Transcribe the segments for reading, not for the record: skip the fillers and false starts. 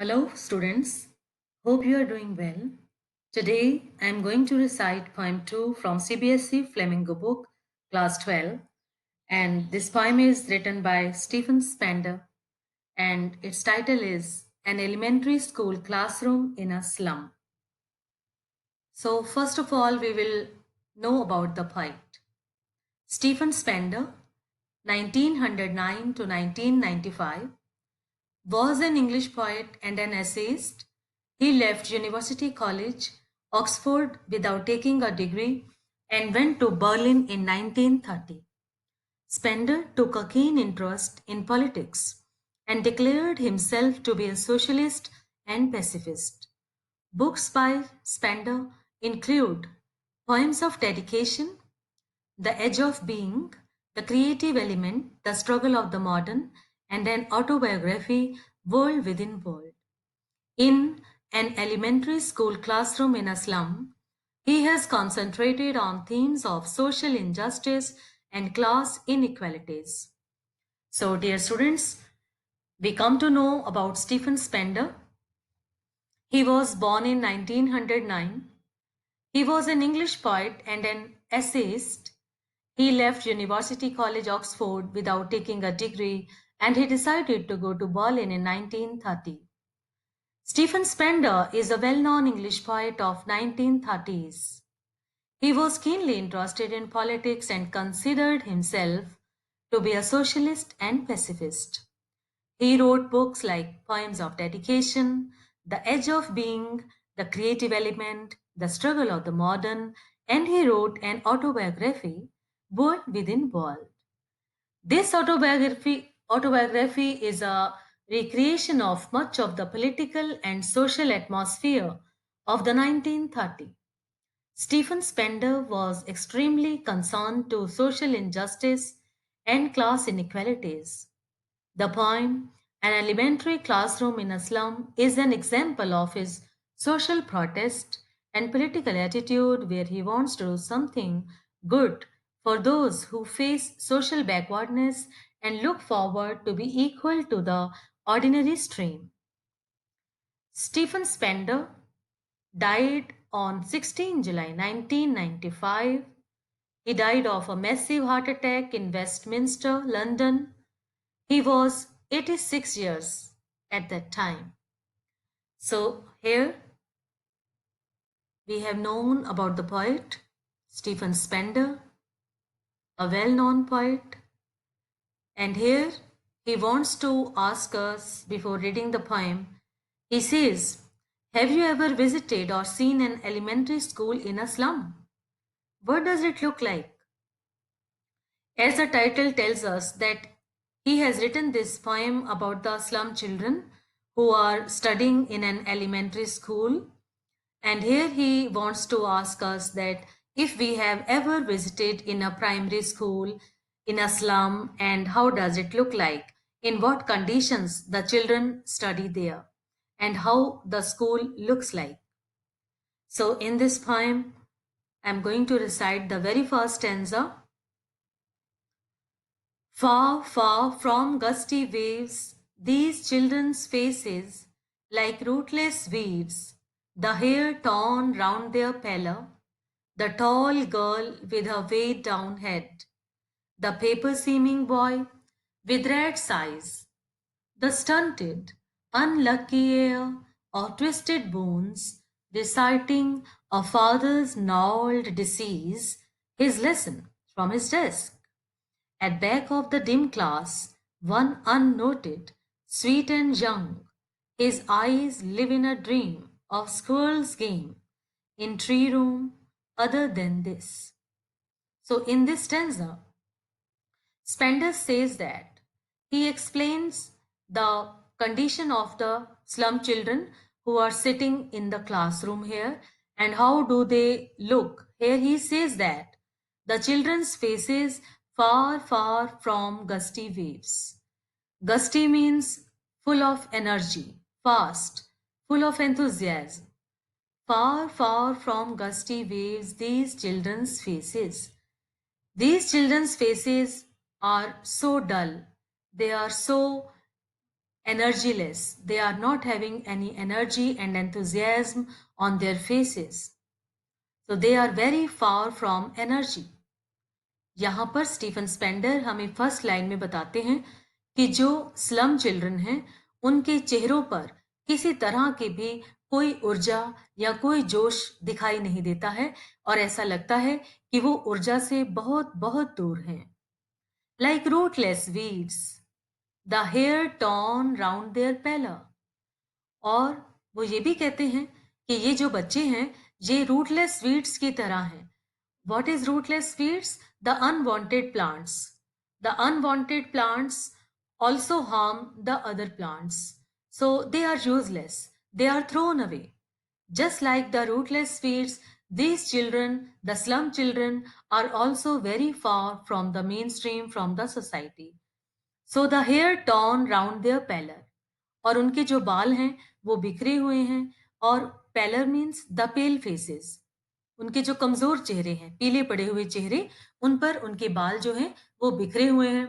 Hello, students. Hope you are doing well. Today, I am going to recite poem 2 from CBSE Flamingo book, class 12. And this poem is written by Stephen Spender, and its title is An Elementary School Classroom in a Slum. So, first of all, we will know about the poet. Stephen Spender, 1909 to 1995, was an English poet and an essayist. He left University College, Oxford, without taking a degree and went to Berlin in 1930. Spender took a keen interest in politics and declared himself to be a socialist and pacifist. Books by Spender include Poems of Dedication, The Edge of Being, The Creative Element, The Struggle of the Modern, and an autobiography, World Within World. In an elementary school classroom in a slum, he has concentrated on themes of social injustice and class inequalities. So, dear students, we come to know about Stephen Spender. He was born in 1909. He was an English poet and an essayist. He left University College Oxford without taking a degree, and he decided to go to Berlin in 1930. Stephen Spender is a well-known English poet of 1930s. He was keenly interested in politics and considered himself to be a socialist and pacifist. He wrote books like Poems of Dedication, The Edge of Being, The Creative Element, The Struggle of the Modern, and he wrote an autobiography, World Within World. This autobiography is a recreation of much of the political and social atmosphere of the 1930s. Stephen Spender was extremely concerned to social injustice and class inequalities. The poem, An Elementary Classroom in a Slum, is an example of his social protest and political attitude where he wants to do something good for those who face social backwardness and look forward to be equal to the ordinary stream. Stephen Spender died on 16 July 1995. He died of a massive heart attack in Westminster, London. He was 86 years at that time. So, here we have known about the poet Stephen Spender, a well known poet, and here he wants to ask us before reading the poem. He says, have you ever visited or seen an elementary school in a slum? What does it look like? As the title tells us that he has written this poem about the slum children who are studying in an elementary school. And here he wants to ask us that if we have ever visited in a primary school in a slum, and how does it look like? In what conditions the children study there and how the school looks like. So in this poem, I'm going to recite the very first stanza. Far, far from gusty waves, these children's faces, like rootless weaves, the hair torn round their pallor, the tall girl with her weighed down head, the paper seeming boy with rat's eyes, the stunted, unlucky heir of twisted bones, reciting a father's gnarled disease, his lesson from his desk. At back of the dim class, one unnoted, sweet and young, his eyes live in a dream of squirrel's game in tree room other than this. So in this stanza, Spender says that he explains the condition of the slum children who are sitting in the classroom here and how do they look. Here he says that the children's faces far, far from gusty waves. Gusty means full of energy, fast, full of enthusiasm. Far, far from gusty waves, these children's faces. These children's faces are so dull. They are so energyless. They are not having any energy and enthusiasm on their faces. So they are very far from energy. यहाँ पर Stephen Spender हमें first line में बताते हैं कि जो slum children हैं उनके चेहरों पर किसी तरह की भी कोई ऊर्जा या कोई जोश दिखाई नहीं देता है और ऐसा लगता है कि वो ऊर्जा से बहुत बहुत दूर हैं। Like rootless weeds, the hair torn round their pallor. और वो ये भी कहते हैं कि ये जो बच्चे हैं ये रूटलेस वीड्स की तरह हैं। What is rootless weeds? The unwanted plants. The unwanted plants also harm the other plants. So they are useless. They are thrown away. Just like the rootless weeds, these children, the slum children, are also very far from the mainstream, from the society. So the hair torn round their pallor. और उनके जो बाल हैं वो बिखरे हुए हैं और पेलर मीन्स द पेल फेसेस। उनके जो कमजोर चेहरे हैं, पीले पड़े हुए चेहरे, उन पर उनके बाल जो हैं वो बिखरे हुए हैं।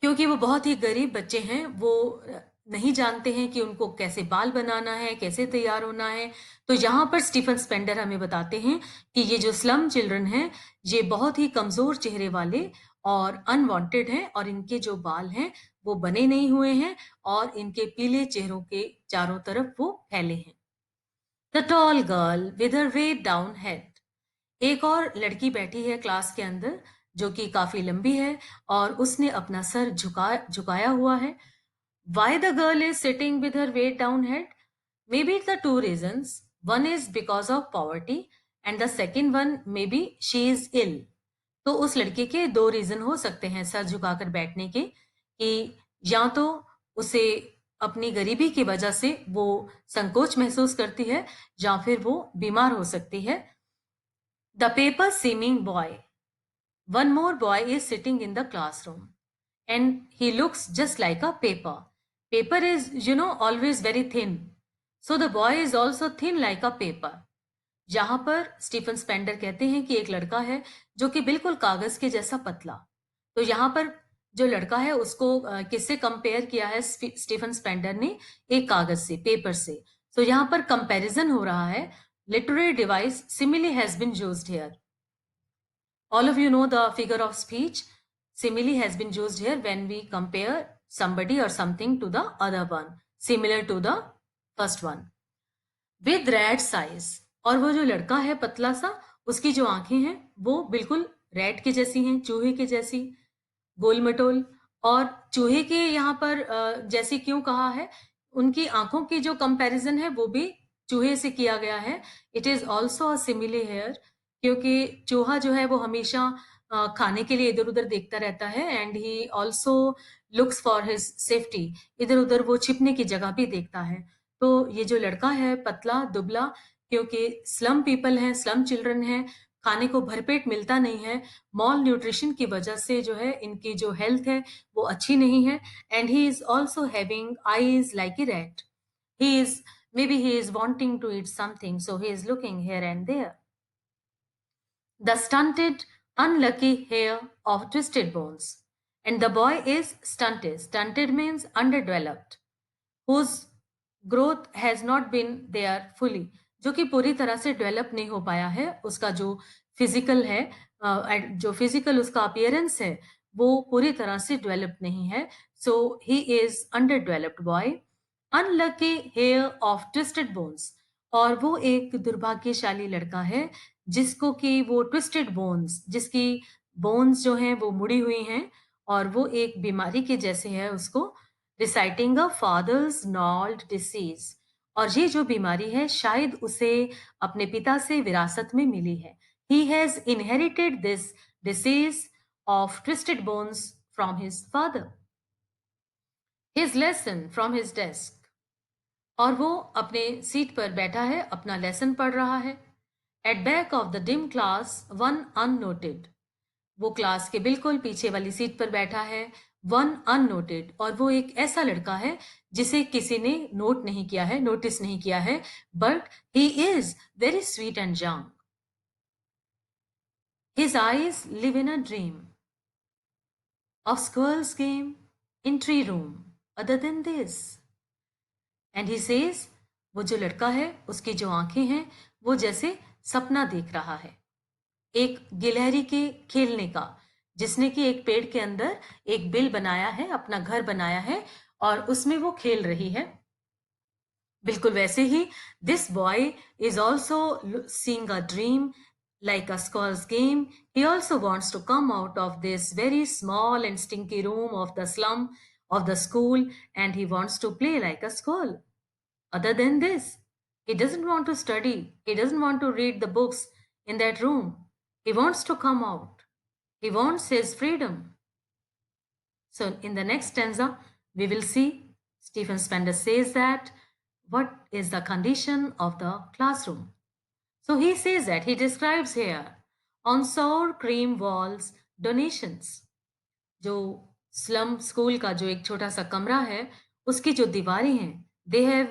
क्योंकि वो बहुत ही गरीब बच्चे हैं, वो नहीं जानते हैं कि उनको कैसे बाल बनाना है, कैसे तैयार होना है। तो यहाँ पर स्टीफन स्पेंडर हमें बताते हैं कि ये जो स्लम चिल्ड्रन हैं, ये बहुत ही कमजोर चेहरे वाले और अनवांटेड हैं और इनके जो बाल हैं वो बने नहीं हुए हैं और इनके पीले चेहरों के चारों तरफ वो फैले हैं। The tall girl with her weighed down head. एक और लड़की बैठी है क्लास के अंदर जो कि काफी लंबी है और उसने अपना सर झुकाया हुआ है। Why the girl is sitting with her weight down head? Maybe the two reasons. One is because of poverty and the second one maybe she is ill. तो उस लड़के के दो रीजन हो सकते हैं सर झुकाकर बैठने के कि या तो उसे अपनी गरीबी की वजह से वो संकोच महसूस करती है या फिर वो बीमार हो सकती है। The paper seeming boy. One more boy is sitting in the classroom and he looks just like a paper. Paper is, always very thin. So the boy is also thin like a paper. जहां पर Stephen Spender कहते हैं कि एक लड़का है जो कि बिल्कुल कागज के जैसा पतला। तो यहाँ पर जो लड़का है उसको किससे कंपेयर किया है स्टीफन स्पेंडर ने? एक कागज से, पेपर से। तो यहाँ पर कंपैरिजन हो रहा है। Literary device simile has been used here. All of you know the figure of speech. Simile has been used here when we compare somebody or something to the other one, similar to the first one. With rat size. और वो जो लड़का है पतला सा, उसकी जो आंखें हैं वो बिल्कुल रैट के जैसी हैं, चूहे के जैसी, गोल मटोल। और चूहे के यहाँ पर जैसी क्यों कहा है? उनकी आंखों की जो कंपैरिजन है वो भी चूहे से किया गया है। It is also a simile here, क्योंकि चूहा जो है वो हमेशा खाने के लिए इधर उधर देखता रहता है and he also looks for his safety. इधर उधर वो छिपने की जगह भी देखता है। तो ये जो लड़का है पतला दुबला, क्योंकि स्लम पीपल हैं, स्लम चिल्ड्रन हैं, खाने को भरपेट मिलता नहीं है, मॉल न्यूट्रिशन की वजह से जो है इनकी जो हेल्थ है वो अच्छी नहीं है। And he is also having eyes like a rat. He is maybe he is wanting to eat something, so he is looking here and there. The stunted, unlucky hair of twisted bones. And the boy is stunted. Stunted means underdeveloped, whose growth has not been there fully. जो कि पूरी तरह से develop नहीं हो पाया है। उसका जो फिजिकल है, जो फिजिकल उसका अपीयरेंस है वो पूरी तरह से डेवलप नहीं है। So he is under developed boy. Unlucky heir of twisted bones. और वो एक दुर्भाग्यशाली लड़का है जिसको कि वो ट्विस्टेड बोन्स, जिसकी बोन्स जो हैं वो मुड़ी हुई हैं और वो एक बीमारी के जैसे है उसको। रिसाइटिंग अ फादर्स नॉल्ड डिसीज। और ये जो बीमारी है शायद उसे अपने पिता से विरासत में मिली है। He has inherited this disease of twisted bones from his father. His lesson from his desk. और वो अपने सीट पर बैठा है, अपना लेसन पढ़ रहा है। At back of the dim class one unnoted. वो क्लास के बिल्कुल पीछे वाली सीट पर बैठा है, वन अननोटेड। और वो एक ऐसा लड़का है जिसे किसी ने नोट नहीं किया है, नोटिस नहीं किया है, but he is very sweet and young. His eyes live in a dream of squirrel's game entry room other than this. And he says, वो जो लड़का है उसकी जो आंखें हैं वो जैसे सपना देख रहा है एक गिलहरी के खेलने का, जिसने कि एक पेड़ के अंदर एक बिल बनाया है, अपना घर बनाया है और उसमें वो खेल रही है। बिल्कुल वैसे ही this boy is also seeing a dream like a squirrel's game. He also wants to come out of this very small and stinky room of the slum of the school, and he wants to play like a squirrel. Other than this, he doesn't want to study. He doesn't want to read the books in that room. He wants to come out. He wants his freedom. So, in the next stanza, we will see Stephen Spender says that what is the condition of the classroom. So, he says that he describes here on sour cream walls donations. जो slum school का जो एक छोटा सा कमरा है उसकी जो दीवारें हैं they have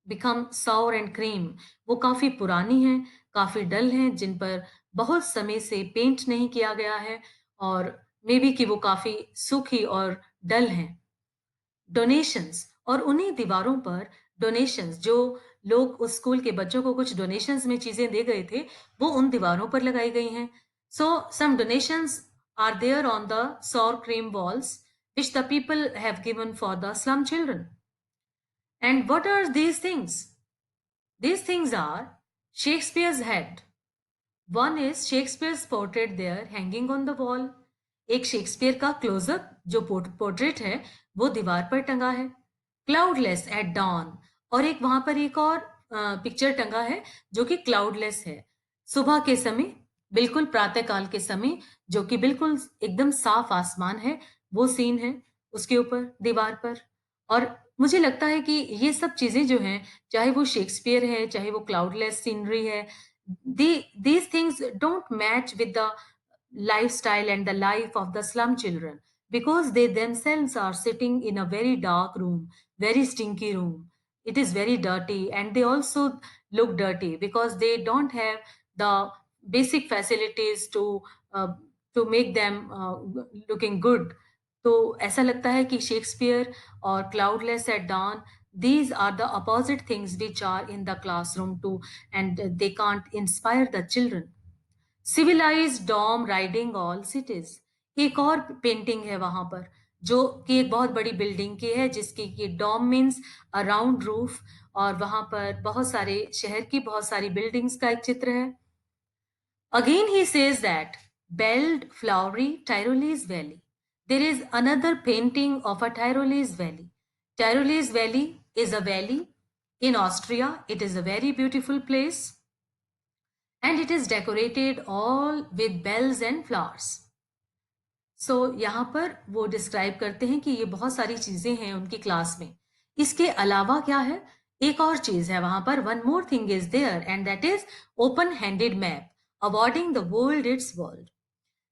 become साउर and cream वो काफी पुरानी हैं काफी डल हैं जिन पर बहुत समय से पेंट नहीं किया गया है और मे बी कि वो काफी सूखी और डल हैं डोनेशंस और उन्हीं दीवारों पर डोनेशंस जो लोग उस स्कूल के बच्चों को कुछ डोनेशंस में चीजें दे गए थे वो उन दीवारों पर लगाई गई हैं सो सम donations are there on the sour cream walls which the people have given for the slum children. And what are these things? These things are Shakespeare's head. One is Shakespeare's portrait there hanging on the wall. एक Shakespeare का close up जो portrait है वो दीवार पर टंगा है cloudless at don और एक वहां पर एक और पिक्चर टंगा है जो कि क्लाउडलेस है सुबह के समय बिल्कुल प्रातःकाल के समय जो कि बिल्कुल एकदम साफ आसमान है वो सीन है उसके ऊपर दीवार पर और मुझे लगता है कि ये सब चीजें जो हैं चाहे वो शेक्सपियर है चाहे वो क्लाउडलेस सीनरी है these things don't match with the lifestyle and the life of the slum children because they themselves are sitting in a very dark room, very stinky room. It is very dirty and they also look dirty because they don't have the basic facilities uh, to make them looking good. तो ऐसा लगता है कि Shakespeare और cloudless at dawn these are the opposite things which are in the classroom too and they can't inspire the children civilized dom riding all cities एक और painting है वहां पर जो कि एक बहुत बड़ी बिल्डिंग की है जिसकी कि डॉम मीन्स अराउंड रूफ और वहां पर बहुत सारे शहर की बहुत सारी बिल्डिंग्स का एक चित्र है Again, he says that belled, flowery Tyrolese Valley. There is another painting of a Tyrolese Valley. Tyrolese Valley is a valley in Austria. It is a very beautiful place and it is decorated all with bells and flowers. So यहाँ पर वो describe करते हैं कि ये बहुत सारी चीजें हैं उनकी क्लास में इसके अलावा क्या है एक और चीज है वहां पर one more thing is there and that is open handed map awarding the world its world.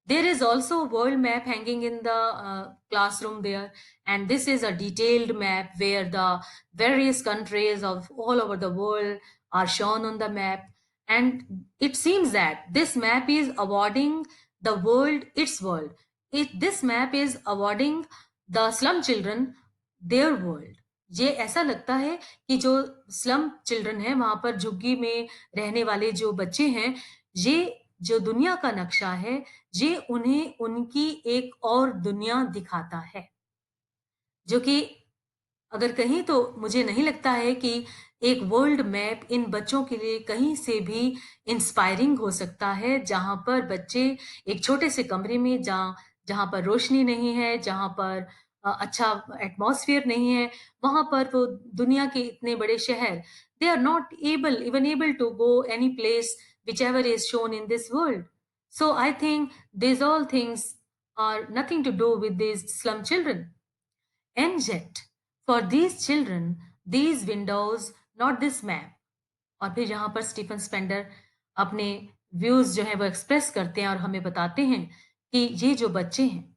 There is also a world map hanging in the classroom there, and this is a detailed map where the various countries of all over the world are shown on the map. And it seems that this map is awarding the world its world. This map is awarding the slum children their world. ये ऐसा लगता है कि जो slum children है वहां पर झुग्गी में रहने वाले जो बच्चे हैं ये जो दुनिया का नक्शा है ये उन्हें उनकी एक और दुनिया दिखाता है जो कि अगर कहीं तो मुझे नहीं लगता है कि एक वर्ल्ड मैप इन बच्चों के लिए कहीं से भी इंस्पायरिंग हो सकता है जहां पर बच्चे एक छोटे से कमरे में जहां पर रोशनी नहीं है जहां पर अच्छा एटमॉस्फेयर नहीं है वहां पर वो दुनिया के इतने बड़े शहर they are not able to go any place whichever is shown in this world. So I think these all things are nothing to do with these slum children. And yet, for these children, these windows, not this map. और फिर यहाँ पर Stephen Spender अपने views जो है वो express करते हैं और हमें बताते हैं कि ये जो बच्चे हैं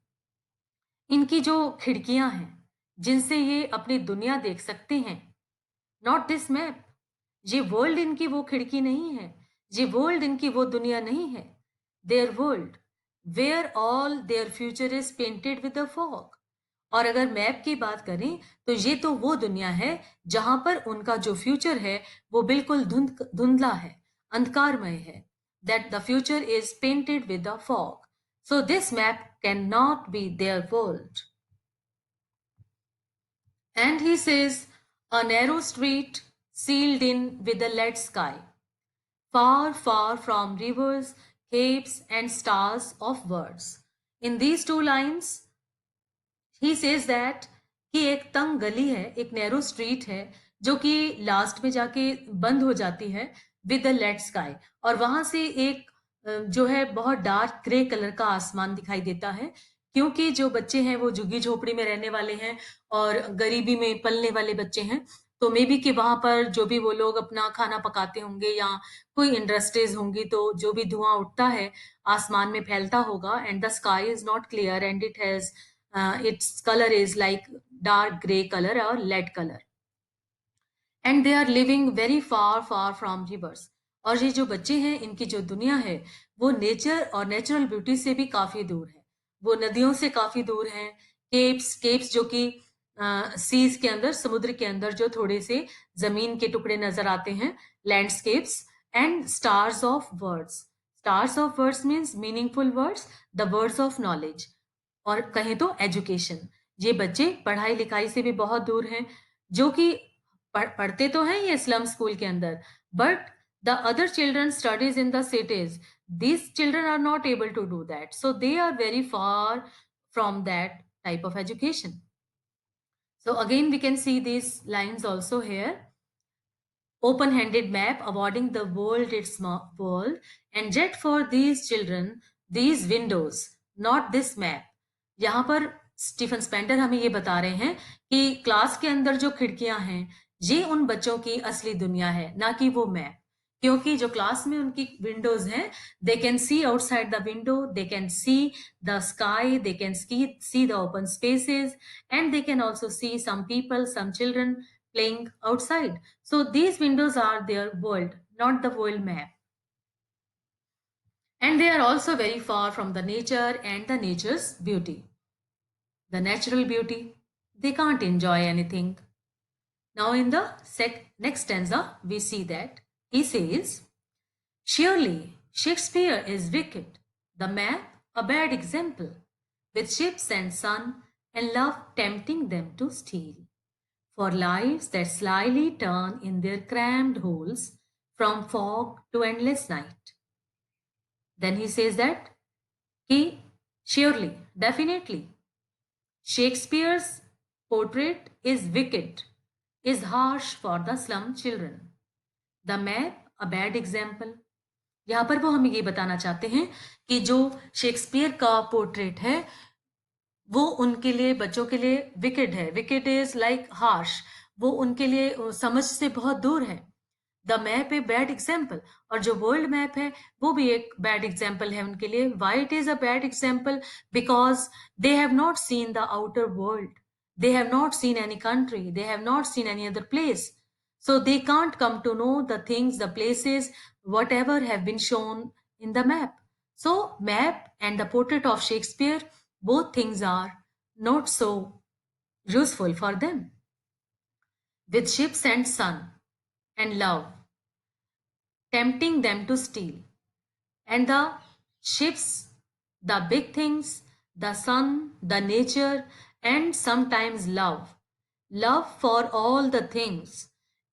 इनकी जो खिड़कियां हैं जिनसे ये अपनी दुनिया देख सकते हैं नॉट दिस मैप ये वर्ल्ड इनकी वो खिड़की नहीं है ये वर्ल्ड इनकी वो दुनिया नहीं है their world where all their future is painted with a fog और अगर मैप की बात करें तो ये तो वो दुनिया है जहां पर उनका जो फ्यूचर है वो बिल्कुल धुंधला है, अंधकारमय है. That the future is painted with a fog. So this map cannot be their world. And he says, a narrow street sealed in with a lead sky, far, far from rivers, capes, and stars of words. In these two lines, he says that कि एक तंग गली है, एक narrow street है जो कि last में जाके बंद हो जाती है विद द लेड स्काई, और वहां से एक जो है बहुत डार्क ग्रे कलर का आसमान दिखाई देता है, क्योंकि जो बच्चे हैं वो झुग्गी झोपड़ी में रहने वाले हैं और गरीबी में पलने वाले बच्चे हैं. तो मे बी कि वहां पर जो भी वो लोग अपना खाना पकाते होंगे या कोई इंडस्ट्रीज होंगी, तो जो भी धुआं उठता है आसमान में फैलता होगा, and the sky is not clear and it has its color is like dark gray color or lead color, and they are living very far far from rivers. और ये जो बच्चे हैं इनकी जो दुनिया है वो नेचर और नेचुरल ब्यूटी से भी काफी दूर है, वो नदियों से काफी दूर हैं. केप्स जो कि सीज के अंदर, समुद्र के अंदर जो थोड़े से जमीन के टुकड़े नजर आते हैं, landscapes. And stars of words means meaningful words, the words of knowledge, और कहें तो एजुकेशन. ये बच्चे पढ़ाई लिखाई से भी बहुत दूर हैं, जो कि पढ़ते तो हैं ये स्लम स्कूल के अंदर, but the other children studies in the cities. These children are not able to do that, so they are very far from that type of education. So again we can see these lines also here. Open-handed map awarding the world its world, and yet for these children these windows, not this map. यहाँ पर Stephen Spender हमें ये बता रहे हैं कि class के अंदर जो खिड़कियां हैं ये उन बच्चों की असली दुनिया है, ना कि वो मैप. क्योंकि जो क्लास में उनकी विंडोज हैं, they can see outside the window, they can see the sky, they can see the open spaces, and they can also see some people, some children playing outside. So these windows are their world, not the world map. And they are also very far from the nature and the nature's beauty. The natural beauty, they can't enjoy anything. Now in the next stanza, we see that he says, surely Shakespeare is wicked, the map a bad example, with ships and sun and love tempting them to steal. For lives that slyly turn in their crammed holes from fog to endless night. Then he says that he surely, definitely, Shakespeare's portrait is wicked, is harsh for the slum children. The map a bad example. यहाँ पर वो हमें ये बताना चाहते हैं कि जो शेक्सपियर का पोर्ट्रेट है वो उनके लिए, बच्चों के लिए विकेड है. विकेड इज लाइक हार्श, वो उनके लिए समझ से बहुत दूर है. The map a bad example, और जो वर्ल्ड मैप है वो भी एक बैड एग्जाम्पल है उनके लिए. Why it is a bad example? Because they have not seen the outer world, they have not seen any country, they have not seen any other place. So they can't come to know the things, the places, whatever have been shown in the map. So map and the portrait of Shakespeare, both things are not so useful for them. With ships and sun and love tempting them to steal, and the ships, the big things, the sun, the nature, and sometimes love for all the things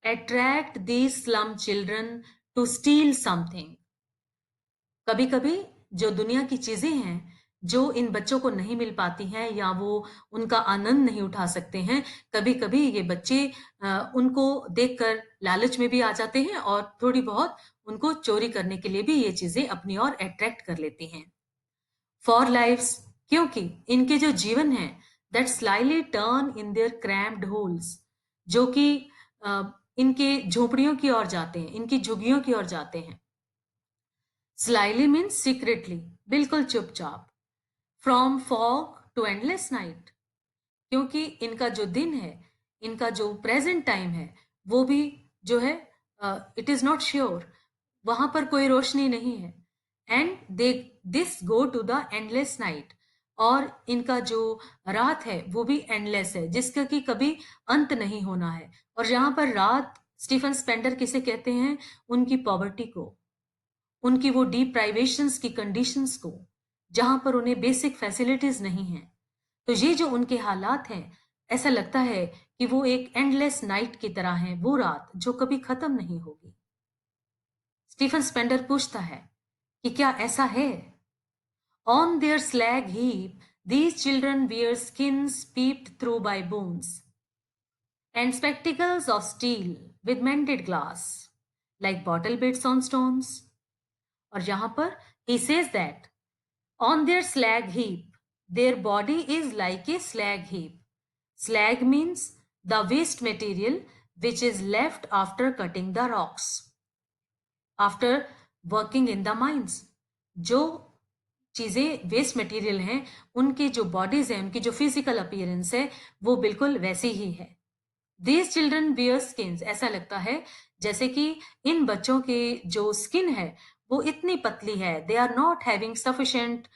attract these slum children to steal something. कभी कभी जो दुनिया की चीजें हैं जो इन बच्चों को नहीं मिल पाती हैं या वो उनका आनंद नहीं उठा सकते हैं, कभी कभी ये बच्चे उनको देखकर लालच में भी आ जाते हैं और थोड़ी बहुत उनको चोरी करने के लिए भी ये चीजें अपनी ओर अट्रैक्ट कर लेती हैं. फॉर लाइफ्स, क्योंकि इनके जो जीवन है, that slightly turn in their cramped holes, जो कि इनके झोपड़ियों की ओर जाते हैं, इनकी झुग्गियों की ओर जाते हैं. स्लाइली मीन्स सीक्रेटली, बिल्कुल चुपचाप. From fog to endless night, क्योंकि इनका जो दिन है, इनका जो प्रेजेंट टाइम है, वो भी जो है इट इज नॉट श्योर, वहां पर कोई रोशनी नहीं है. And they this go to the endless night, और इनका जो रात है वो भी एंडलेस है, जिसका कि कभी अंत नहीं होना है। और यहाँ पर रात स्टीफन स्पेंडर किसे कहते हैं? उनकी पॉवर्टी को, उनकी वो डिप्राइवेशंस की कंडीशंस को, जहां पर उन्हें बेसिक फैसिलिटीज नहीं है। तो ये जो उनके हालात हैं, ऐसा लगता है कि वो एक एंडलेस नाइट की तरह है, वो रात जो कभी खत्म नहीं होगी। स्टीफन स्पेंडर पूछता है कि क्या ऐसा है? On their slag heap, these children wear skins peeped through by bones and spectacles of steel with mended glass, like bottle bits on stones. और यहां पर he says that on their slag heap, their body is like a slag heap. Slag means the waste material which is left after cutting the rocks, after working in the mines. जो चीजें waste material हैं, उनकी जो bodies हैं, उनकी जो physical appearance है, वो बिल्कुल वैसी ही है। दीज चिल्ड्रन बियर स्किन्स, ऐसा लगता है जैसे कि इन बच्चों की जो स्किन है वो इतनी पतली है, they are not having sufficient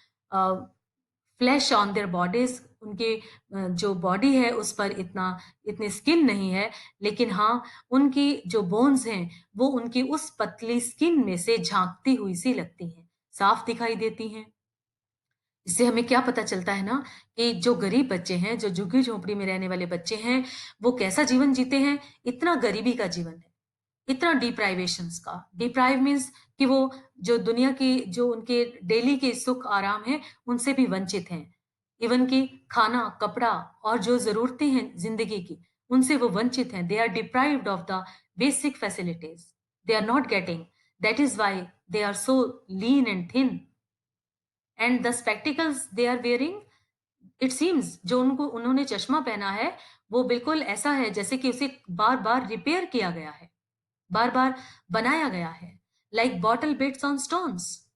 flash on their bodies, उनके जो बॉडी है उस पर इतनी स्किन नहीं है, लेकिन हाँ, उनकी जो बोन्स हैं वो उनकी उस पतली स्किन में से झांकती हुई सी लगती हैं, साफ दिखाई देती हैं। इससे हमें क्या पता चलता है ना, कि जो गरीब बच्चे हैं, जो झुग्गी-झोंपड़ी में रहने वाले बच्चे हैं, वो कैसा जीवन जीते हैं? इतना गरीबी का जीवन है, इतना डिप्राइवेशंस का। डिप्राइव मीन्स कि वो जो दुनिया की जो उनके डेली के सुख-आराम हैं, उनसे भी वंचित हैं। इवन कि खाना, कपड़ा और जो ज़रूरतें हैं ज़िंदगी की, उनसे वो वंचित हैं। They are deprived of the basic facilities. They are not getting, that is why they are so lean and thin. And the spectacles they are wearing, it seems जो उनको उन्होंने चश्मा पहना है, वो बिल्कुल ऐसा है जैसे कि उसे बार-बार रिपेयर किया गया है, बार-बार बनाया गया है। Like bottle beads on stones,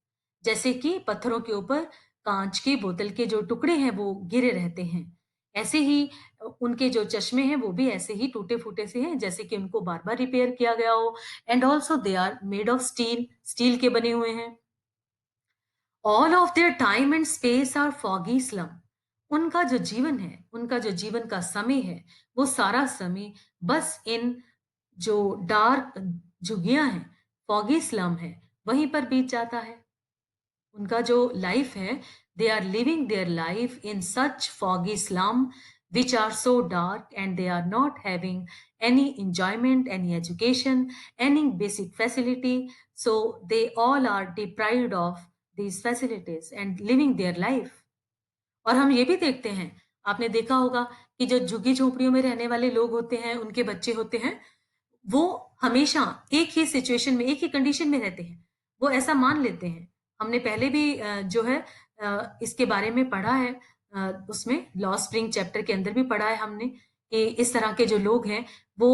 जैसे कि पत्थरों के ऊपर काँच की बोतल के जो टुकड़े हैं वो गिरे रहते हैं। ऐसे ही उनके जो चश्मे हैं वो भी ऐसे ही टूटे-फूटे से हैं, जैसे कि उनको बार-बार रिपेयर किया गया हो। And also they are made of steel, steel के बने हुए हैं। All of their time and space are foggy slum. उनका जो जीवन है, उनका जो जीवन का समय है, वो सारा समय बस इन जो डार्क झुग्गियां हैं, फॉगी स्लम है, वहीं पर बीत जाता है। उनका जो लाइफ है, they are living their life in such foggy slum which are so dark, and they are not having any enjoyment, any education, any basic facility. So they all are deprived of these facilities and living their life. और हम ये भी देखते हैं, आपने देखा होगा कि जो झुग्गी-झोंपड़ियों में रहने वाले लोग होते हैं, उनके बच्चे होते हैं, वो हमेशा एक ही सिचुएशन में, एक ही कंडीशन में रहते हैं। वो ऐसा मान लेते हैं। हमने पहले भी जो है इसके बारे में पढ़ा है, उसमें लॉ स्प्रिंग चैप्टर के अंदर भी पढ़ा है हमने, कि इस तरह के जो लोग हैं, वो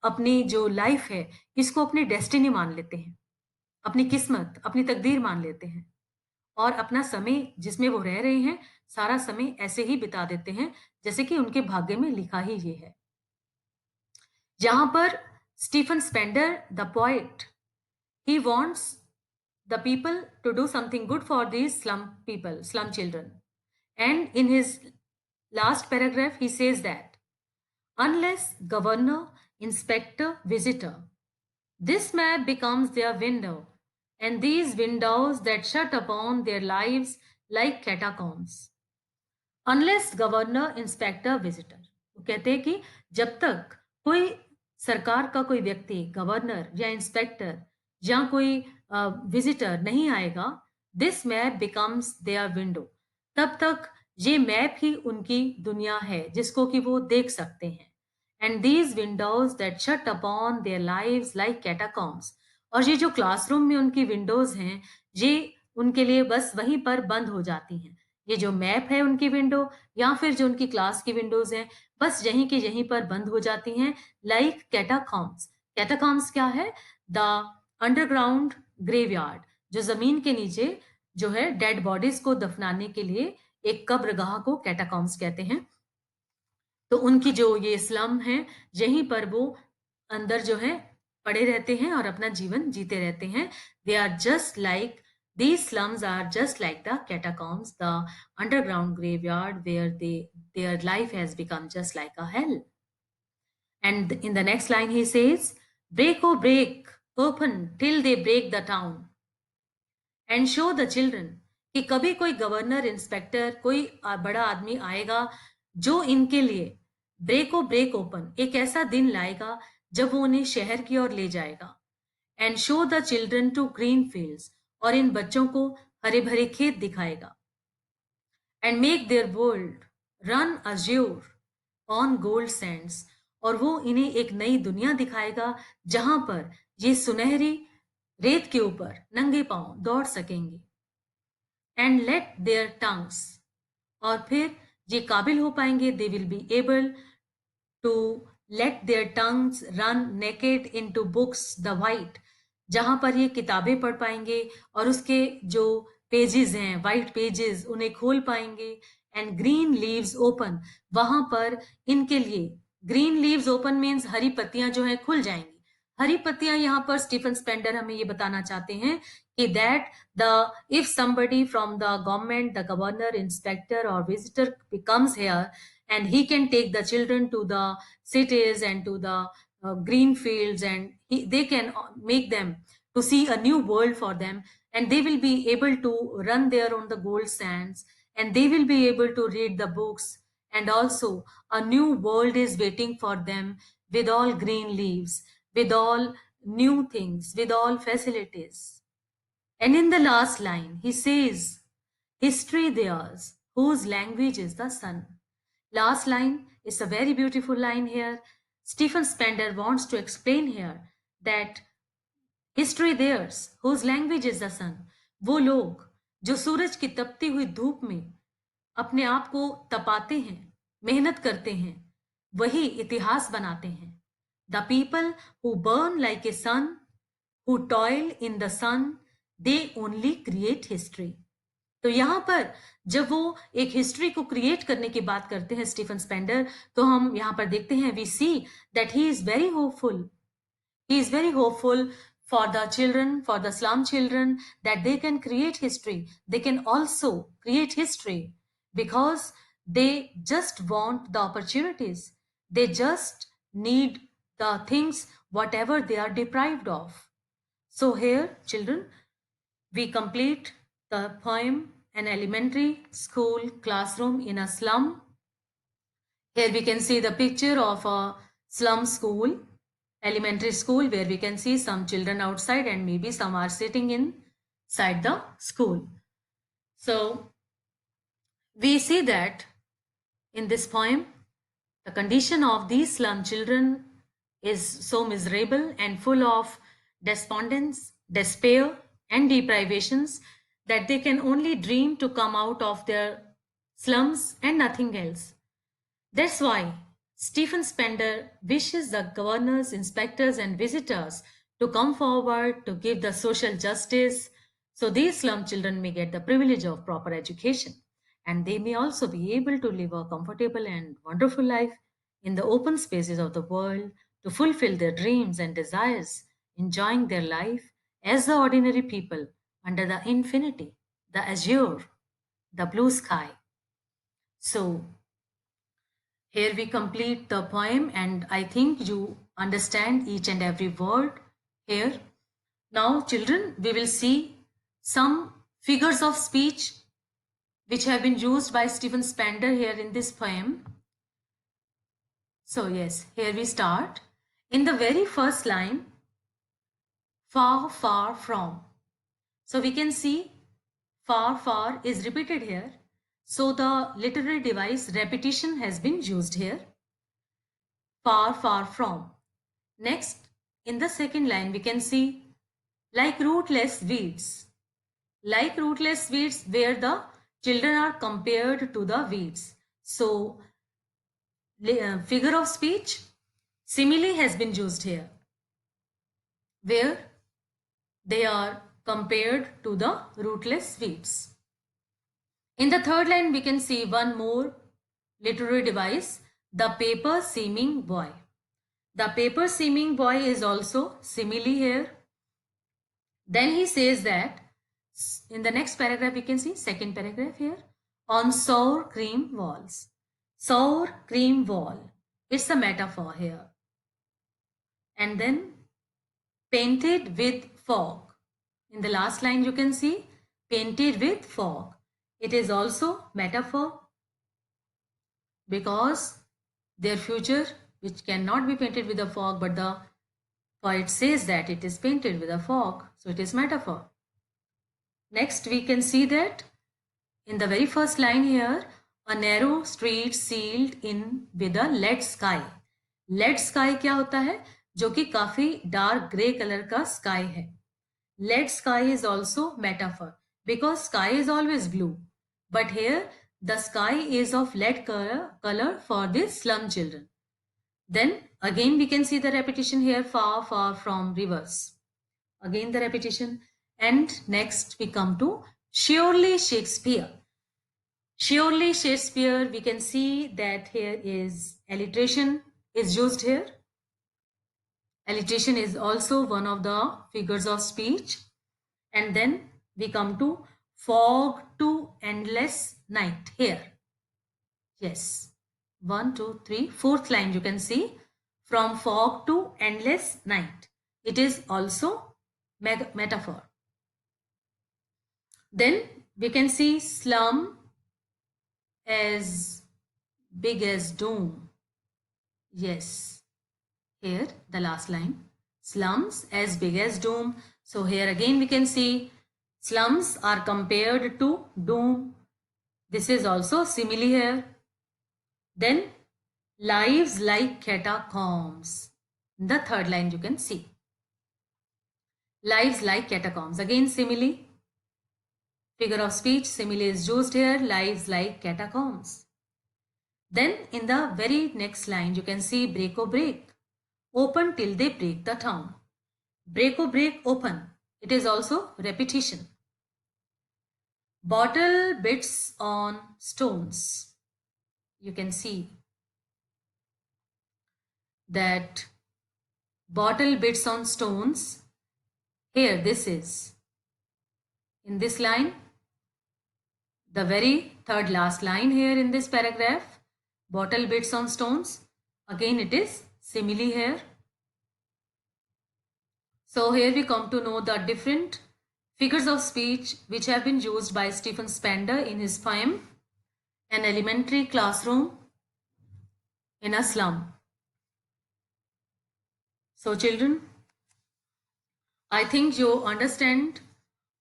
अपनी जो लाइफ है, इसको अपनी डेस्टिनी मान लेते हैं। अपनी किस्मत, अपनी तकदीर मान लेते हैं। और अपना समय जिसमें वो रह रहे हैं, सारा समय ऐसे ही बिता देते हैं, जैसे कि उनके भाग्य में लिखा ही ये है। यहाँ पर Stephen Spender the poet, he wants the people to do something good for these slum people, slum children. And in his last paragraph, he says that unless governor, inspector, visitor, this map becomes their window, and these windows that shut upon their lives like catacombs. Unless governor, inspector, visitor, वो कहते हैं कि जब तक कोई सरकार का कोई व्यक्ति, गवर्नर या इंस्पेक्टर या कोई विजिटर नहीं आएगा, this map becomes their window, तब तक ये मैप ही उनकी दुनिया है जिसको कि वो देख सकते हैं। And these Windows that shut upon their lives like catacombs, और ये जो क्लासरूम में उनकी विंडोज हैं, ये उनके लिए बस वहीं पर बंद हो जाती हैं। ये जो मैप है उनकी विंडो, या फिर जो उनकी क्लास की विंडोज हैं, बस यहीं की यहीं पर बंद हो जाती हैं, लाइक कैटाकॉम्स। कैटाकॉम्स क्या है? द अंडरग्राउंड ग्रेवयार्ड, जो जमीन के नीचे जो है डेड बॉडीज को दफनाने के लिए एक कब्रगाह को कैटाकॉम्स कहते हैं। तो उनकी जो ये स्लम है, यहीं पर वो अंदर जो है पड़े रहते हैं और अपना जीवन जीते रहते हैं। They are just like These slums are just like the catacombs, the underground graveyard where their life has become just like a hell. And in the next line, he says, break, oh, break, open till they break the town and show the children कि कभी कोई governor inspector कोई बड़ा आदमी आएगा जो इनके लिए ब्रेको ब्रेक ओपन एक ऐसा दिन लाएगा जब वो उन्हें शहर की ओर ले जाएगा and show the children to green fields और इन बच्चों को हरे भरे खेत दिखाएगा and make their world run azure on gold sands और वो इन्हें एक नई दुनिया दिखाएगा जहां पर ये सुनहरी रेत के ऊपर नंगे पांव दौड़ सकेंगे एंड लेट देयर टंग्स और फिर ये काबिल हो पाएंगे they will be able to let their tongues run naked into books the white जहां पर ये किताबें पढ़ पाएंगे और उसके जो पेजेस हैं वाइट पेजेस उन्हें खोल पाएंगे एंड ग्रीन लीव्स ओपन वहां पर इनके लिए ग्रीन लीव्स ओपन मीन्स हरी पत्तियां जो है खुल जाएंगी हरी पत्तियां यहाँ पर स्टीफन स्पेंडर हमें ये बताना चाहते हैं कि that the if somebody from the government the governor inspector or visitor becomes here and he can take the children to the cities and to the green fields and they can make them to see a new world for them and they will be able to run there on the gold sands and they will be able to read the books and also a new world is waiting for them with all green leaves with all new things with all facilities and in the last line, he says, history theirs, whose language is the sun. Last line is a very beautiful line here. Stephen Spender wants to explain here that history theirs, whose language is the sun. वो लोग जो सूरज की तपती हुई धूप में अपने आप को तपाते हैं, मेहनत करते हैं, वही इतिहास बनाते हैं. The people who burn like a sun, who toil in the sun, they only create history तो यहां पर जब वो एक हिस्ट्री को क्रिएट करने की बात करते हैं स्टीफन स्पेंडर तो हम यहां पर देखते हैं we see that he is very hopeful for the children for the slum children that they can create history they can also create history because they just want the opportunities they just need the things whatever they are deprived of so here children we complete the poem An Elementary School Classroom in a Slum. Here we can see the picture of a slum school, elementary school, where we can see some children outside and maybe some are sitting inside the school. So we see that in this poem, the condition of these slum children is so miserable and full of despondence, despair, and deprivations that they can only dream to come out of their slums and nothing else. That's why Stephen Spender wishes the governors, inspectors, and visitors to come forward to give the social justice so these slum children may get the privilege of proper education and they may also be able to live a comfortable and wonderful life in the open spaces of the world to fulfill their dreams and desires, enjoying their life as the ordinary people under the infinity, the azure, the blue sky. So, here we complete the poem, and I think you understand each and every word here. Now, children, we will see some figures of speech which have been used by Stephen Spender here in this poem. So, yes, here we start. In the very first line, far, far from. So we can see far, far is repeated here. So the literary device repetition has been used here. Far, far from. Next, in the second line, we can see like rootless weeds. Like rootless weeds where the children are compared to the weeds. So figure of speech, simile has been used here where they are compared to the rootless weeds. In the third line, we can see one more literary device, the paper seeming boy. The paper seeming boy is also simile here. Then he says that In the next paragraph, we can see second paragraph here on sour cream walls. Sour cream wall. It's a metaphor here. And then painted with fog. In the last line, you can see painted with fog. It is also metaphor because their future, which cannot be painted with a fog, but the poet says that it is painted with a fog, so it is metaphor. Next, we can see that in the very first line here, a narrow street sealed in with a lead sky. Lead sky क्या होता है? जो कि काफी dark grey colour का sky है. Lead sky is also metaphor because sky is always blue, but here the sky is of lead color for these slum children. Then again we can see the repetition here, far far from rivers. Again the repetition. And next we come to surely Shakespeare. Surely Shakespeare, we can see that here is alliteration is used here. Alliteration is also one of the figures of speech. And then we come to fog to endless night here. Yes. 1, 2, 3, fourth line you can see. From fog to endless night. It is also metaphor. Then we can see slum as big as doom. Yes. Here the last line. Slums as big as doom. So here again we can see slums are compared to doom. This is also simile here. Then lives like catacombs. The third line you can see. Lives like catacombs. Again simile. Figure of speech, simile is used here. Lives like catacombs. Then in the very next line you can see break or break. Open till they break the town. Break or break, open. It is also repetition. Bottle bits on stones. You can see that bottle bits on stones. Here this is. In this line, the very third last line here in this paragraph, bottle bits on stones. Again it is simile here. So here we come to know the different figures of speech which have been used by Stephen Spender in his poem, An Elementary Classroom in a Slum. So children, I think you understand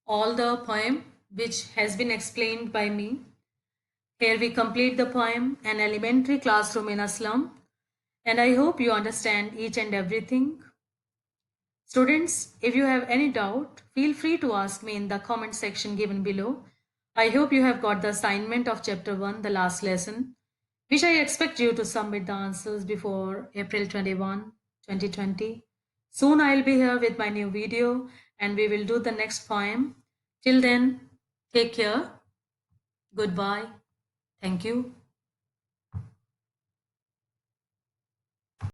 all the poem which has been explained by me. Here we complete the poem, An Elementary Classroom in a Slum, and I hope you understand each and everything. Students, if you have any doubt, feel free to ask me in the comment section given below. I hope you have got the assignment of chapter 1, the last lesson, which I expect you to submit the answers before April 21, 2020. Soon I'll be here with my new video and we will do the next poem. Till then, take care. Goodbye. Thank you.